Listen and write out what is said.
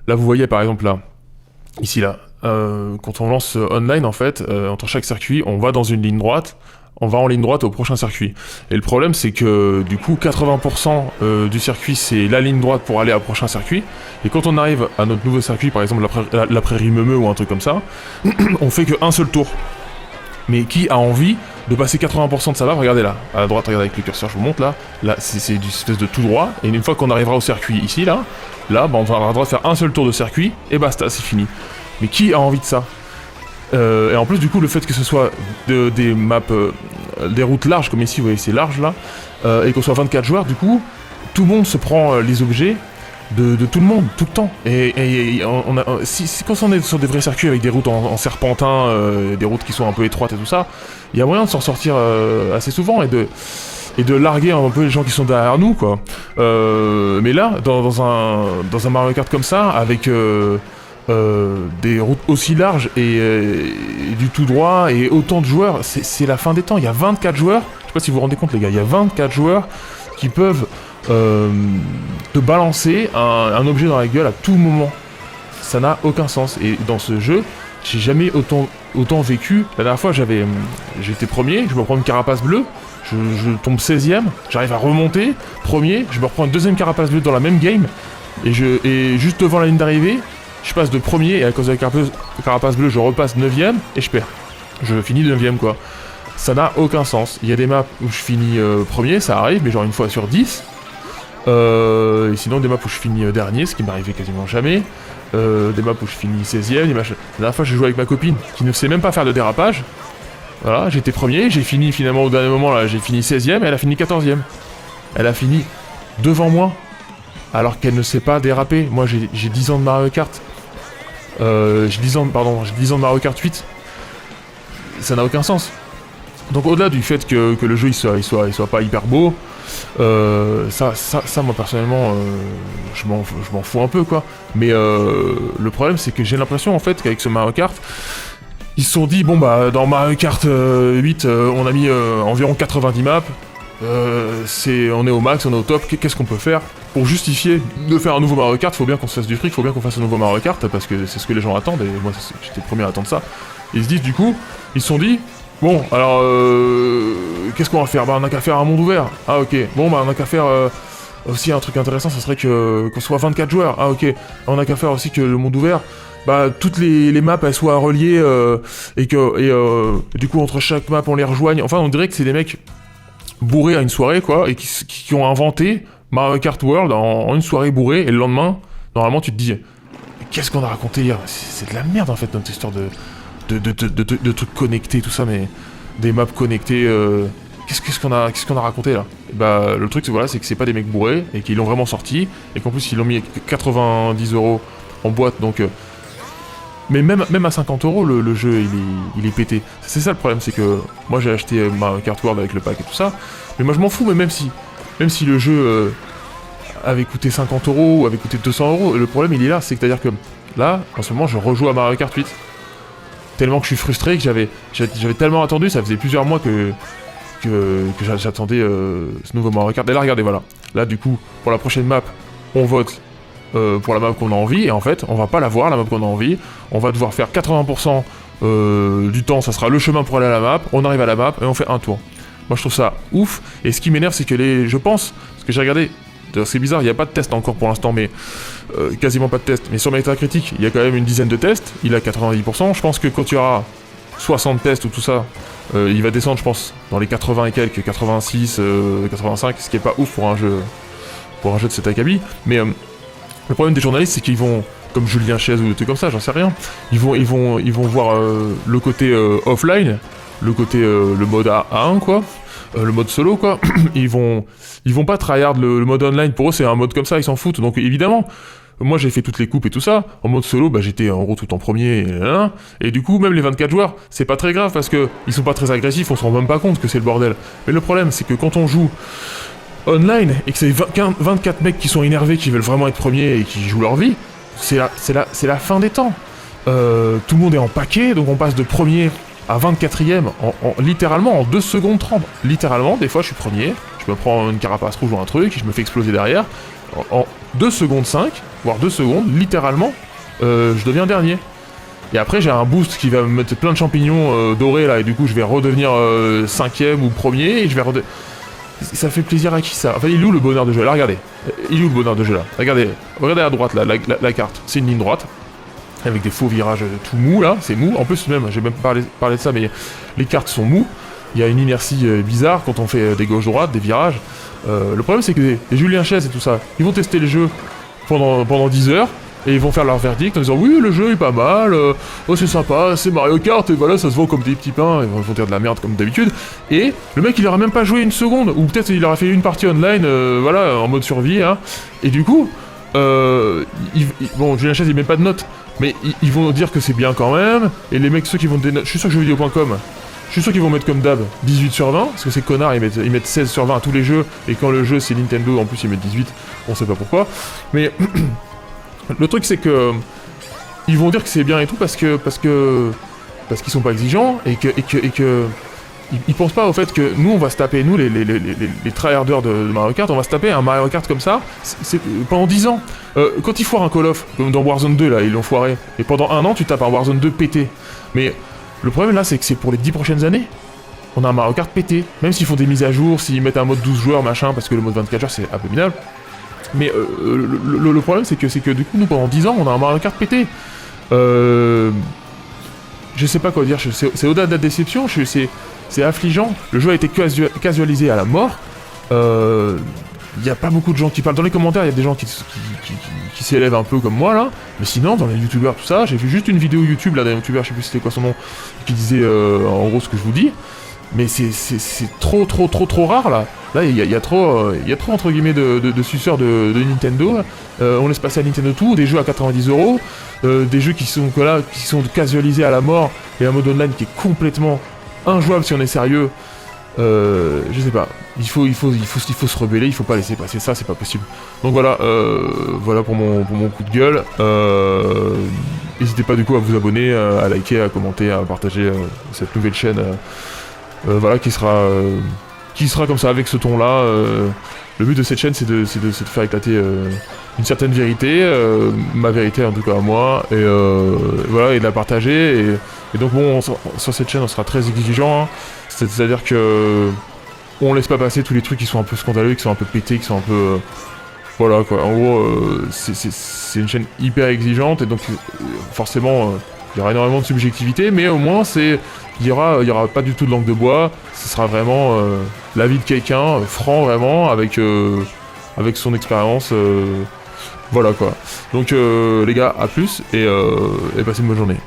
Là, vous voyez par exemple là, ici là, quand on lance online en fait, entre chaque circuit, on va dans une ligne droite, on va en ligne droite au prochain circuit. Et le problème c'est que du coup 80% du circuit c'est la ligne droite pour aller au prochain circuit. Et quand on arrive à notre nouveau circuit, par exemple la prairie Meumeux ou un truc comme ça, on fait qu'un seul tour. Mais qui a envie de passer 80% de sa map? Regardez là, à droite, regardez avec le curseur, je vous montre là. Là, c'est du espèce de tout droit. Et une fois qu'on arrivera au circuit ici, là, bah, on aura le droit de faire un seul tour de circuit, et basta, c'est fini. Mais qui a envie de ça? Et en plus, du coup, le fait que ce soit des maps, des routes larges, comme ici, vous voyez, c'est large là, et qu'on soit 24 joueurs, du coup, tout le monde se prend les objets de tout le monde, tout le temps. Et quand on est sur des vrais circuits avec des routes en serpentin, des routes qui sont un peu étroites et tout ça, il y a moyen de s'en sortir assez souvent et de larguer un peu les gens qui sont derrière nous, quoi. Mais là, dans un Mario Kart comme ça, avec des routes aussi larges et du tout droit et autant de joueurs, c'est la fin des temps. Il y a 24 joueurs, je sais pas si vous vous rendez compte les gars, il y a 24 joueurs qui peuvent te balancer un objet dans la gueule à tout moment. Ça n'a aucun sens. Et dans ce jeu, j'ai jamais autant vécu. La dernière fois, j'étais premier, je me prends une carapace bleue, je tombe 16ème, j'arrive à remonter, premier, je me reprends une deuxième carapace bleue dans la même game, et juste devant la ligne d'arrivée, je passe de premier, et à cause de la carapace bleue, je repasse 9ème, et je perds. Je finis 9ème, quoi. Ça n'a aucun sens. Il y a des maps où je finis premier, ça arrive, mais genre une fois sur 10. Et sinon des maps où je finis dernier, ce qui m'arrivait quasiment jamais. Des maps où je finis 16ème, la dernière fois j'ai joué avec ma copine qui ne sait même pas faire de dérapage. Voilà, j'étais premier, j'ai fini finalement au dernier moment là, j'ai fini 16ème et elle a fini 14ème. Elle a fini devant moi, alors qu'elle ne sait pas déraper. Moi j'ai 10 ans de Mario Kart. J'ai 10 ans de Mario Kart 8. Ça n'a aucun sens. Donc au-delà du fait que le jeu il soit pas hyper beau, ça moi personnellement je m'en fous un peu quoi. Mais le problème c'est que j'ai l'impression en fait qu'avec ce Mario Kart, ils se sont dit bon bah dans Mario Kart 8 on a mis environ 90 maps, on est au max, on est au top, qu'est-ce qu'on peut faire pour justifier de faire un nouveau Mario Kart? Faut bien qu'on se fasse du fric, faut bien qu'on fasse un nouveau Mario Kart parce que c'est ce que les gens attendent et moi j'étais le premier à attendre ça. Ils se disent du coup, ils se sont dit bon, alors, qu'est-ce qu'on va faire? Bah, on a qu'à faire un monde ouvert. Ah, ok. Bon, bah, on a qu'à faire aussi un truc intéressant, ça serait qu'on soit 24 joueurs. Ah, ok. On a qu'à faire aussi que le monde ouvert, bah, toutes les maps, elles soient reliées et du coup, entre chaque map, on les rejoigne. Enfin, on dirait que c'est des mecs bourrés à une soirée, quoi, et qui ont inventé Mario Kart World en une soirée bourrée, et le lendemain, normalement, tu te dis, qu'est-ce qu'on a raconté hier? C'est de la merde, en fait, notre histoire de trucs connectés, tout ça, mais des maps connectées, qu'est-ce qu'on a raconté là? Bah le truc c'est que c'est pas des mecs bourrés et qu'ils l'ont vraiment sorti et qu'en plus ils l'ont mis à 90€ en boîte, donc mais même à 50€ le jeu il est pété. C'est ça le problème, c'est que moi j'ai acheté Mario Kart World avec le pack et tout ça, mais moi je m'en fous, mais même si le jeu avait coûté 50€ ou avait coûté 200€, le problème il est là, c'est-à-dire que là en ce moment je rejoue à Mario Kart 8. Tellement que je suis frustré, que j'avais tellement attendu, ça faisait plusieurs mois que j'attendais ce nouveau Mario Kart. Et là, regardez, voilà. Là, du coup, pour la prochaine map, on vote pour la map qu'on a envie. Et en fait, on va pas la voir, la map qu'on a envie. On va devoir faire 80% du temps, ça sera le chemin pour aller à la map. On arrive à la map et on fait un tour. Moi, je trouve ça ouf. Et ce qui m'énerve, c'est que je pense, parce que j'ai regardé, c'est bizarre, il n'y a pas de test encore pour l'instant, mais quasiment pas de test. Mais sur Metacritic, il y a quand même une dizaine de tests, il a 90%. Je pense que quand il y aura 60 tests ou tout ça, il va descendre, je pense, dans les 80 et quelques, 86, 85, ce qui est pas ouf pour un jeu de cet acabit. Mais le problème des journalistes, c'est qu'ils vont, comme Julien Chaise ou des trucs comme ça, j'en sais rien, ils vont voir le côté offline, le côté le mode A1 quoi. Le mode solo quoi, ils vont pas tryhard le mode online, pour eux c'est un mode comme ça, ils s'en foutent, donc évidemment, moi j'ai fait toutes les coupes et tout ça, en mode solo, bah j'étais en gros tout en premier, et du coup même les 24 joueurs, c'est pas très grave parce que ils sont pas très agressifs, on se rend même pas compte que c'est le bordel, mais le problème c'est que quand on joue online et que c'est 24 mecs qui sont énervés, qui veulent vraiment être premiers et qui jouent leur vie, c'est la fin des temps. Tout le monde est en paquet, donc on passe de premier à 24ème, littéralement en 2 secondes 30. Littéralement, des fois je suis premier, je me prends une carapace rouge ou un truc, je me fais exploser derrière. 2 secondes 5, voire 2 secondes, littéralement, je deviens dernier. Et après j'ai un boost qui va me mettre plein de champignons dorés là, et du coup je vais redevenir 5ème ou premier, et je vais ça fait plaisir à qui ça? Enfin, il est où le bonheur de jeu? Là, regardez. Il est où le bonheur de jeu là? Regardez à droite là, la carte. C'est une ligne droite. Avec des faux virages tout mous là, c'est mou. En plus même, j'ai même pas parlé de ça, mais les cartes sont mous. Il y a une inertie bizarre quand on fait des gauches-droites, des virages. Le problème c'est que les Julien Chess et tout ça, ils vont tester le jeu pendant 10 heures. Et ils vont faire leur verdict en disant oui le jeu est pas mal, oh c'est sympa, c'est Mario Kart et voilà ça se vend comme des petits pains, ils vont dire de la merde comme d'habitude. Et le mec il aura même pas joué une seconde, ou peut-être il aura fait une partie online, voilà, en mode survie, hein. Et du coup, bon Julien Chess il met pas de notes, mais ils vont dire que c'est bien quand même, et les mecs ceux qui vont je suis sûr que jeuxvideo.com, je suis sûr qu'ils vont mettre comme d'hab 18 sur 20, parce que ces connards ils mettent 16 sur 20 à tous les jeux, et quand le jeu c'est Nintendo en plus ils mettent 18, on sait pas pourquoi, mais... Le truc c'est que ils vont dire que c'est bien et tout parce qu'ils sont pas exigeants et que ils pensent pas au fait que nous on va se taper, nous les tryharders de Mario Kart, on va se taper un Mario Kart comme ça pendant 10 ans. Quand ils foirent un Call of, comme dans Warzone 2 là, ils l'ont foiré, et pendant un an tu tapes un Warzone 2 pété. Mais le problème là c'est que c'est pour les 10 prochaines années. On a un Mario Kart pété, même s'ils font des mises à jour, s'ils mettent un mode 12 joueurs machin, parce que le mode 24 joueurs c'est abominable. Mais le problème c'est que du coup nous pendant 10 ans on a un Mario Kart pété. Je sais pas quoi dire, c'est au-delà de la déception, c'est affligeant. Le jeu a été casualisé à la mort. Il y a pas beaucoup de gens qui parlent. Dans les commentaires il y a des gens qui s'élèvent un peu comme moi là. Mais sinon dans les youtubeurs tout ça, j'ai vu juste une vidéo YouTube là d'un youtubeur, je sais plus c'était quoi son nom, qui disait en gros ce que je vous dis. Mais c'est trop rare là. Là il y a trop entre guillemets de suceurs de Nintendo. On laisse passer à Nintendo tout, des jeux à 90€, des jeux qui sont casualisés à la mort, et un mode online qui est complètement injouable si on est sérieux. Je sais pas. Il faut se rebeller, il faut pas laisser passer ça, c'est pas possible. Donc voilà, voilà pour mon coup de gueule. N'hésitez pas du coup à vous abonner, à liker, à commenter, à partager cette nouvelle chaîne. Voilà, qui sera comme ça, avec ce ton-là. Le but de cette chaîne, c'est de faire éclater une certaine vérité, ma vérité en tout cas à moi, et voilà, et de la partager. Et donc bon, sur cette chaîne, on sera très exigeant, hein. C'est-à-dire que on laisse pas passer tous les trucs qui sont un peu scandaleux, qui sont un peu pétés, qui sont un peu... voilà quoi, en gros, c'est une chaîne hyper exigeante, et donc forcément... il y aura énormément de subjectivité, mais au moins il y aura pas du tout de langue de bois. Ce sera vraiment l'avis de quelqu'un, franc vraiment, avec son expérience. Voilà quoi. Donc les gars, à plus et passez une bonne journée.